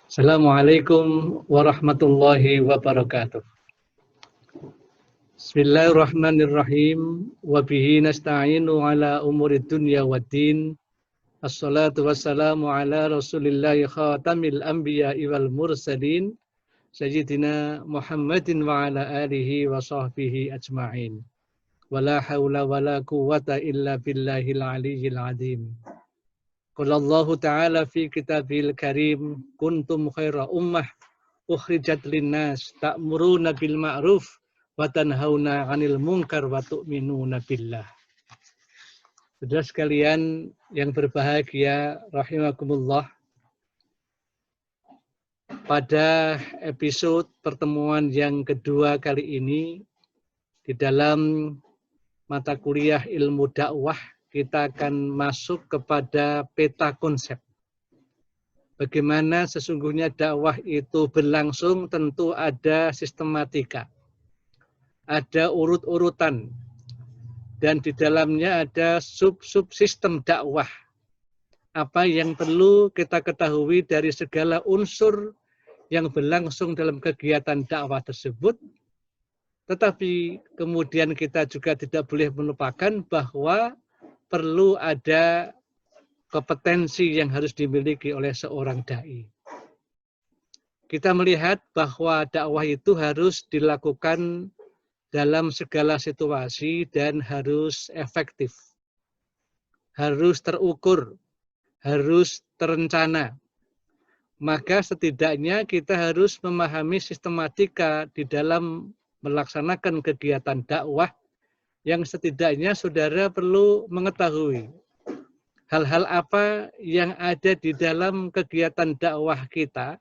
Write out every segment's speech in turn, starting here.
Assalamualaikum warahmatullahi wabarakatuh. Bismillahirrahmanirrahim. Wa bihi nasta'inu ala umurid dunya waddin. Assalatu wassalamu ala rasulillahi khatamil anbiya'i wal mursalin. Sayyidina Muhammadin wa ala alihi wa sahbihi ajma'in. Wa la hawla wa la quwwata illa billahil aliyyil azim. Qala Allah Ta'ala fi kitabil karim, kuntum khaira ummah ukhrijat linnas ta'muruna bil ma'ruf wa tanhauna 'anil munkar wa tu'minuna billah. Saudara sekalian yang berbahagia rahimakumullah, pada episode pertemuan yang kedua kali ini di dalam mata kuliah ilmu dakwah, kita akan masuk kepada peta konsep. Bagaimana sesungguhnya dakwah itu berlangsung, tentu ada sistematika, ada urut-urutan, dan di dalamnya ada sub-subsistem dakwah. Apa yang perlu kita ketahui dari segala unsur yang berlangsung dalam kegiatan dakwah tersebut, tetapi kemudian kita juga tidak boleh melupakan bahwa perlu ada kompetensi yang harus dimiliki oleh seorang dai. Kita melihat bahwa dakwah itu harus dilakukan dalam segala situasi dan harus efektif, harus terukur, harus terencana. Maka setidaknya kita harus memahami sistematika di dalam melaksanakan kegiatan dakwah yang setidaknya saudara perlu mengetahui hal-hal apa yang ada di dalam kegiatan dakwah kita,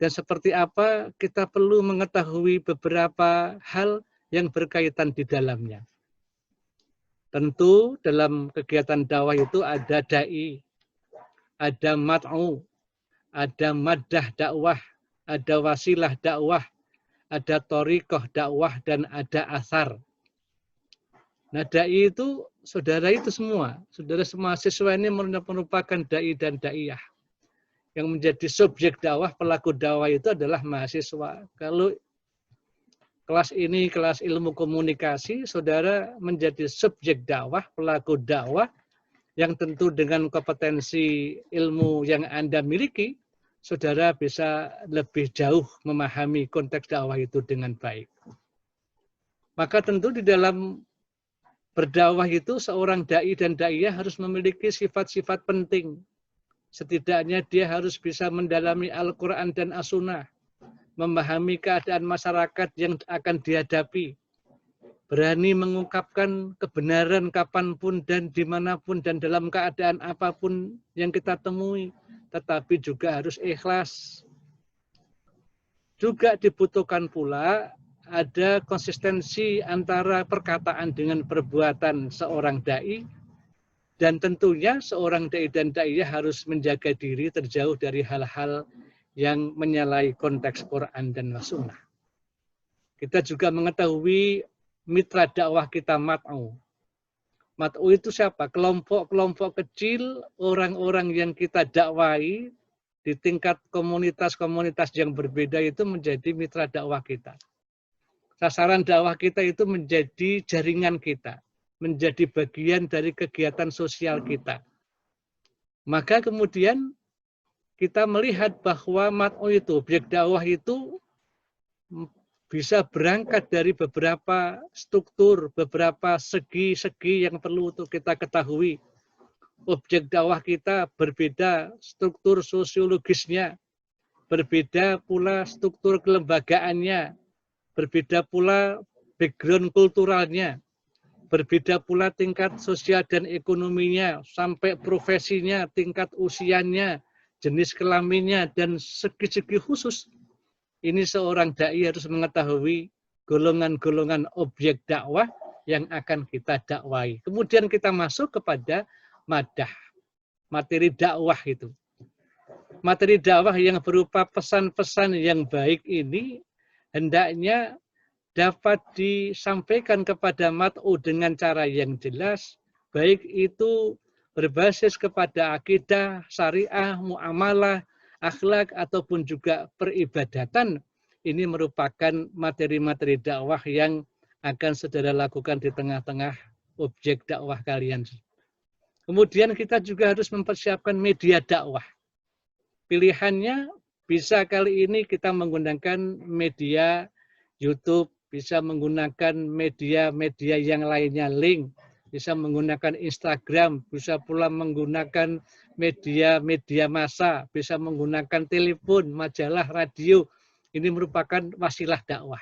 dan seperti apa kita perlu mengetahui beberapa hal yang berkaitan di dalamnya. Tentu dalam kegiatan dakwah itu ada dai, ada mat'u, ada maddah dakwah, ada wasilah dakwah, ada thariqah dakwah, dan ada asar. Nah, dai itu saudara itu semua. Saudara semua siswa ini merupakan dai dan daiyah. Yang menjadi subjek dakwah, pelaku dakwah itu adalah mahasiswa. Kalau kelas ini kelas ilmu komunikasi, saudara menjadi subjek dakwah, pelaku dakwah, yang tentu dengan kompetensi ilmu yang Anda miliki, saudara bisa lebih jauh memahami konteks dakwah itu dengan baik. Maka tentu di dalam berdakwah itu seorang dai dan daiyah harus memiliki sifat-sifat penting. Setidaknya dia harus bisa mendalami Al-Quran dan As-Sunnah, memahami keadaan masyarakat yang akan dihadapi, berani mengungkapkan kebenaran kapanpun dan dimanapun dan dalam keadaan apapun yang kita temui, tetapi juga harus ikhlas. Juga dibutuhkan pula ada konsistensi antara perkataan dengan perbuatan seorang dai, dan tentunya seorang dai dan daiyah harus menjaga diri terjauh dari hal-hal yang menyalahi konteks Quran dan Sunnah. Kita juga mengetahui mitra dakwah kita mat'u. Mat'u itu siapa? Kelompok-kelompok kecil, orang-orang yang kita dakwai di tingkat komunitas-komunitas yang berbeda itu menjadi mitra dakwah kita. Sasaran dakwah kita itu menjadi jaringan kita, menjadi bagian dari kegiatan sosial kita. Maka kemudian kita melihat bahwa mat'u itu, objek dakwah itu bisa berangkat dari beberapa struktur, beberapa segi-segi yang perlu untuk kita ketahui. Objek dakwah kita berbeda struktur sosiologisnya, berbeda pula struktur kelembagaannya, berbeda pula background kulturalnya, berbeda pula tingkat sosial dan ekonominya, sampai profesinya, tingkat usianya, jenis kelaminnya, dan segi-segi khusus. Ini seorang dai harus mengetahui golongan-golongan objek dakwah yang akan kita dakwai. Kemudian kita masuk kepada madah, materi dakwah itu. Materi dakwah yang berupa pesan-pesan yang baik ini hendaknya dapat disampaikan kepada mat'u dengan cara yang jelas, baik itu berbasis kepada akidah, syariah, muamalah, akhlak, ataupun juga peribadatan, ini merupakan materi-materi dakwah yang akan saudara lakukan di tengah-tengah objek dakwah kalian. Kemudian kita juga harus mempersiapkan media dakwah. Pilihannya bisa kali ini kita menggunakan media YouTube, bisa menggunakan media-media yang lainnya, link, bisa menggunakan Instagram, bisa pula menggunakan media-media massa, bisa menggunakan telepon, majalah, radio. Ini merupakan wasilah dakwah.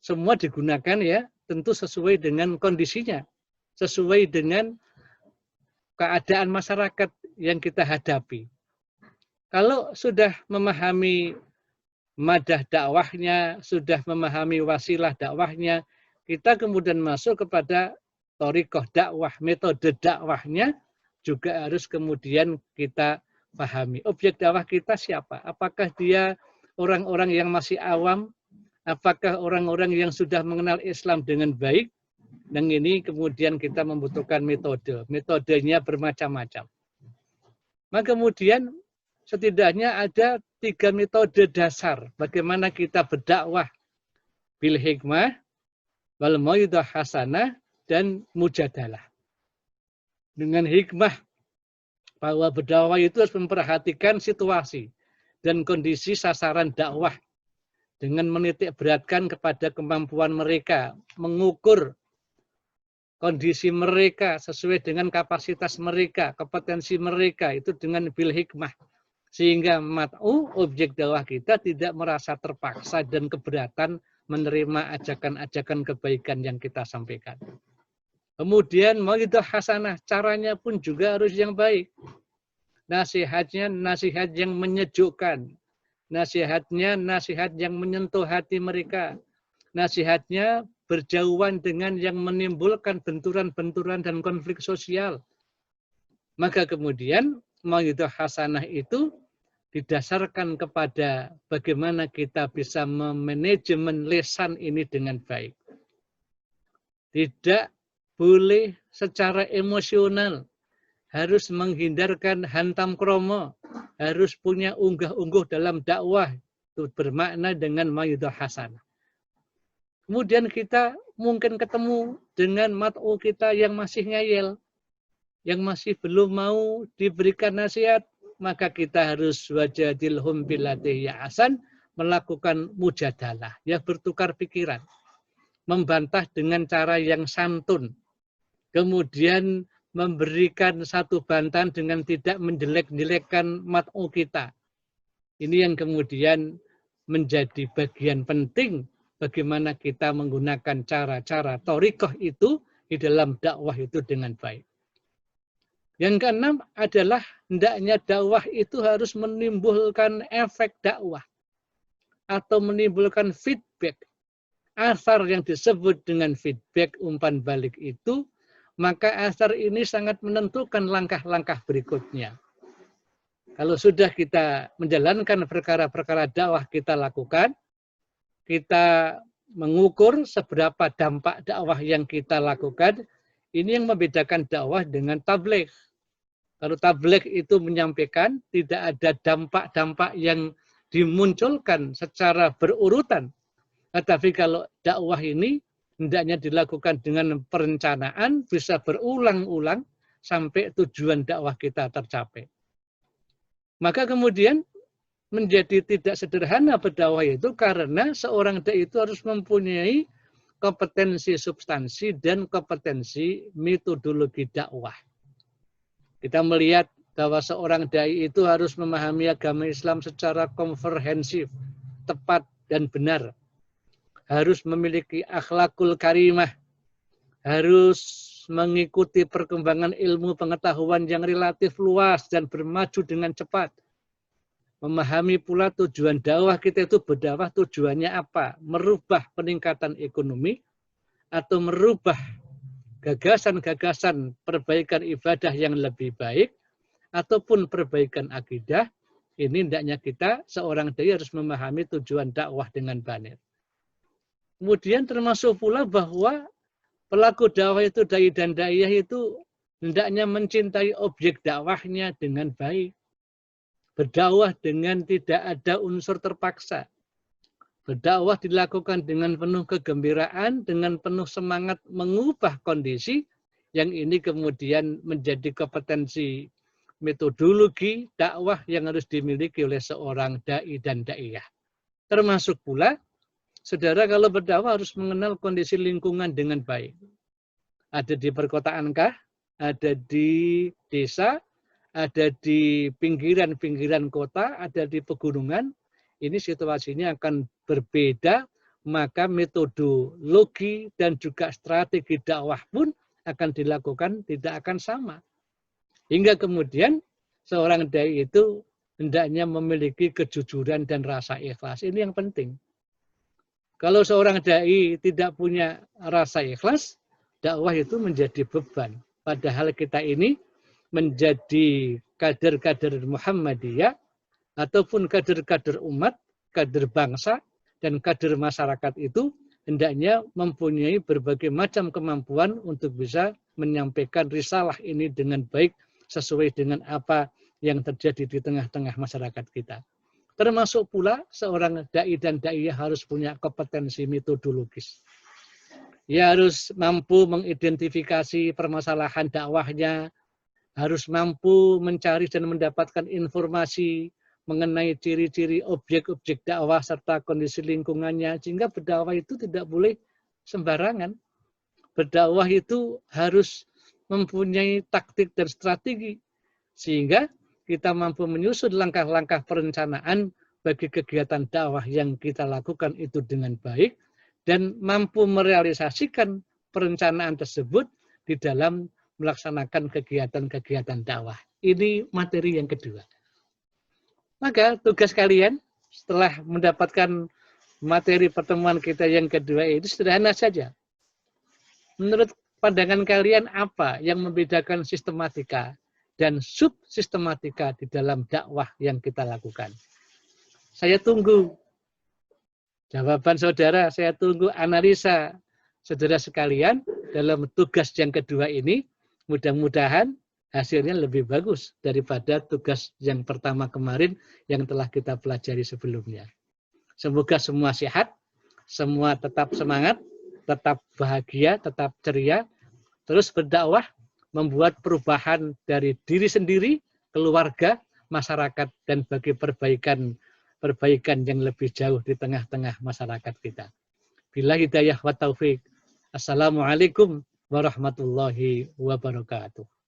Semua digunakan ya, tentu sesuai dengan kondisinya, sesuai dengan keadaan masyarakat yang kita hadapi. Kalau sudah memahami madah dakwahnya, sudah memahami wasilah dakwahnya, kita kemudian masuk kepada thoriqah dakwah, metode dakwahnya juga harus kemudian kita pahami. Objek dakwah kita siapa? Apakah dia orang-orang yang masih awam? Apakah orang-orang yang sudah mengenal Islam dengan baik? Dan ini kemudian kita membutuhkan metode. Metodenya bermacam-macam. Maka kemudian setidaknya ada 3 metode dasar bagaimana kita berdakwah: bil hikmah, wal mau'izah hasanah, dan mujadalah. Dengan hikmah, bahwa berdakwah itu harus memperhatikan situasi dan kondisi sasaran dakwah dengan menitik beratkan kepada kemampuan mereka, mengukur kondisi mereka sesuai dengan kapasitas mereka, kompetensi mereka, itu dengan bil hikmah. Sehingga objek dakwah kita tidak merasa terpaksa dan keberatan menerima ajakan-ajakan kebaikan yang kita sampaikan. Kemudian mau'izah hasanah, caranya pun juga harus yang baik. Nasihatnya nasihat yang menyejukkan. Nasihatnya nasihat yang menyentuh hati mereka. Nasihatnya berjauhan dengan yang menimbulkan benturan-benturan dan konflik sosial. Maka kemudian mau'izah hasanah itu didasarkan kepada bagaimana kita bisa memanajemen lisan ini dengan baik. Tidak boleh secara emosional, harus menghindarkan hantam kromo, harus punya unggah-ungguh dalam dakwah, itu bermakna dengan mau'izah hasanah. Kemudian kita mungkin ketemu dengan mat'u kita yang masih ngeyel, yang masih belum mau diberikan nasihat, maka kita harus wajadilhum billati hiya ahsan, melakukan mujadalah, ya bertukar pikiran, membantah dengan cara yang santun, kemudian memberikan satu bantahan dengan tidak menjelek-jelekkan mat'u kita. Ini yang kemudian menjadi bagian penting bagaimana kita menggunakan cara-cara thoriqah itu di dalam dakwah itu dengan baik. Yang keenam adalah hendaknya dakwah itu harus menimbulkan efek dakwah atau menimbulkan feedback. Asar yang disebut dengan feedback, umpan balik itu, maka asar ini sangat menentukan langkah-langkah berikutnya. Kalau sudah kita menjalankan perkara-perkara dakwah kita lakukan, kita mengukur seberapa dampak dakwah yang kita lakukan, ini yang membedakan dakwah dengan tabligh. Kalau tabligh itu menyampaikan, tidak ada dampak-dampak yang dimunculkan secara berurutan. Tetapi kalau dakwah ini hendaknya dilakukan dengan perencanaan, bisa berulang-ulang sampai tujuan dakwah kita tercapai. Maka kemudian menjadi tidak sederhana berdakwah itu karena seorang dai itu harus mempunyai kompetensi substansi dan kompetensi metodologi dakwah. Kita melihat bahwa seorang dai itu harus memahami agama Islam secara komprehensif, tepat dan benar. Harus memiliki akhlakul karimah, harus mengikuti perkembangan ilmu pengetahuan yang relatif luas dan bermaju dengan cepat. Memahami pula tujuan dakwah kita itu berdakwah tujuannya apa? Merubah peningkatan ekonomi atau merubah gagasan-gagasan perbaikan ibadah yang lebih baik ataupun perbaikan akidah. Ini hendaknya kita seorang dai harus memahami tujuan dakwah dengan benar. Kemudian termasuk pula bahwa pelaku dakwah itu, dai dan daiyah itu hendaknya mencintai objek dakwahnya dengan baik. Berdakwah dengan tidak ada unsur terpaksa. Berdakwah dilakukan dengan penuh kegembiraan, dengan penuh semangat mengubah kondisi, yang ini kemudian menjadi kompetensi metodologi dakwah yang harus dimiliki oleh seorang dai dan daiyah. Termasuk pula, saudara kalau berdakwah harus mengenal kondisi lingkungan dengan baik. Ada di perkotaankah? Ada di desa? Ada di pinggiran-pinggiran kota? Ada di pegunungan? Ini situasinya akan berbeda, maka metodologi dan juga strategi dakwah pun akan dilakukan tidak akan sama. Hingga kemudian seorang dai itu hendaknya memiliki kejujuran dan rasa ikhlas. Ini yang penting. Kalau seorang dai tidak punya rasa ikhlas, dakwah itu menjadi beban. Padahal kita ini menjadi kader-kader Muhammadiyah ataupun kader-kader umat, kader bangsa, dan kader masyarakat itu hendaknya mempunyai berbagai macam kemampuan untuk bisa menyampaikan risalah ini dengan baik sesuai dengan apa yang terjadi di tengah-tengah masyarakat kita. Termasuk pula seorang dai dan daiyah harus punya kompetensi metodologis. Ia harus mampu mengidentifikasi permasalahan dakwahnya, harus mampu mencari dan mendapatkan informasi mengenai ciri-ciri objek-objek dakwah serta kondisi lingkungannya, sehingga berdakwah itu tidak boleh sembarangan. Berdakwah itu harus mempunyai taktik dan strategi, sehingga kita mampu menyusun langkah-langkah perencanaan bagi kegiatan dakwah yang kita lakukan itu dengan baik, dan mampu merealisasikan perencanaan tersebut di dalam melaksanakan kegiatan-kegiatan dakwah. Ini materi yang kedua. Maka tugas kalian setelah mendapatkan materi pertemuan kita yang kedua itu sederhana saja. Menurut pandangan kalian apa yang membedakan sistematika dan subsistematika di dalam dakwah yang kita lakukan? Saya tunggu jawaban saudara, saya tunggu analisa saudara sekalian dalam tugas yang kedua ini. Mudah-mudahan hasilnya lebih bagus daripada tugas yang pertama kemarin yang telah kita pelajari sebelumnya. Semoga semua sehat, semua tetap semangat, tetap bahagia, tetap ceria, terus berdakwah, membuat perubahan dari diri sendiri, keluarga, masyarakat, dan bagi perbaikan yang lebih jauh di tengah-tengah masyarakat kita. Bila hidayah wa taufik. Assalamualaikum warahmatullahi wabarakatuh.